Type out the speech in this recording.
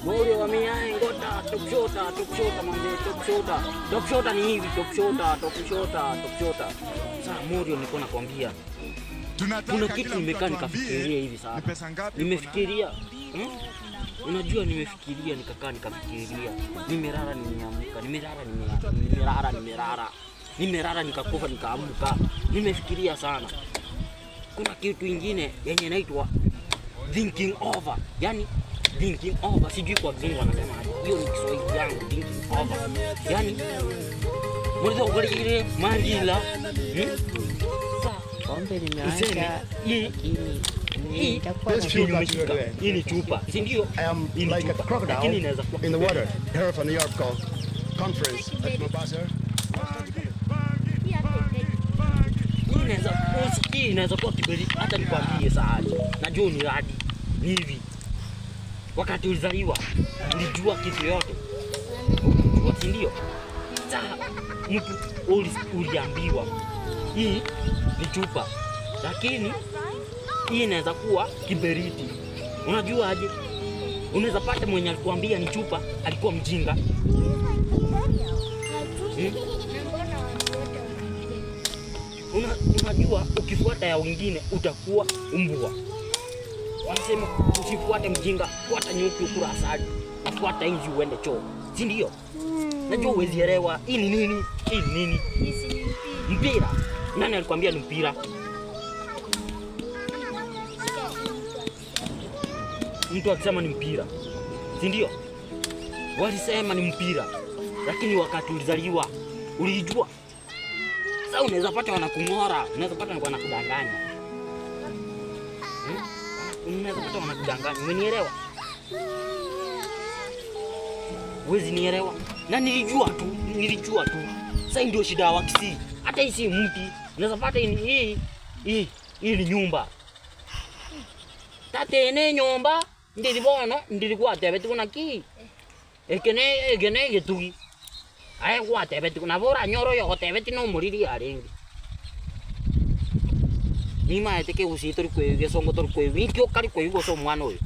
Moyo wa miai ngota tokshota mambe tokshota ni hivi tokshota. Sasa Morio niko nakwambia. Kuna kitu nimekaa nikafikiria hivi sana. Nimefikiria. Unajua nimefikiria nikakaa nikafikiria. Nimerara nimeamka, nimerara nikakufa nikaamka. Nimefikiria sana. Kuna kitu kingine yenye inaitwa thinking over. Yaani thinking over sijui kwa Kizungu wanasema aje. Hiyo ni Kiswahili yangu thinking over. Yaani mwanzo ukalikile mandila. Pombe nimeacha hii ni chupa. Si ndio? I am like a crocodile in the water. Here from New York called conference at Mombasa. Inaweza kuwa kiberi hata nikwambie sahani. Najua ni radi. Ni hivi. Wakati ulizaliwa, ulijua kitu yote. Unajua si ndio? Sasa mtu uliambiwa hii ni chupa. Lakini hii inaweza kuwa kiberiti. Unajua aje? Unaweza pata mwenye alikwambia ni chupa alikuwa mjinga. Unajua ukifuata ya wengine utakuwa umbwa. Wanasema usifuate mjinga, fuata nyuki ukula asali. Fuata inzi uende choo. Si ndio? Najua huwezi elewa. Hii ni nini? Mpira. Nani alikwambia ni mpira? Mtu akisema ni mpira. Si ndio? Walisema ni mpira. Lakini wakati ulizaliwa ulijua. Sasa unaweza pata wanakungora, unaweza pata wanakudanganya. Unaweza pata wanakudanganya. Umenielewa? Huwezi nielewa. Na nilijua tu. Sasa ndio shida ya Wakisii. Hata hii si mti. Unaweza pata hii ni nyumba. Tatene nyumba ndilikuwa tebeti kuna ki. Ekene getugi. Aya kwa tebeti kuna bora nyoro yo tebeti no muriri arengi. Ni maete ke usito kwe gesongo tor kwe wikyo kali kwe go so mwana oyo.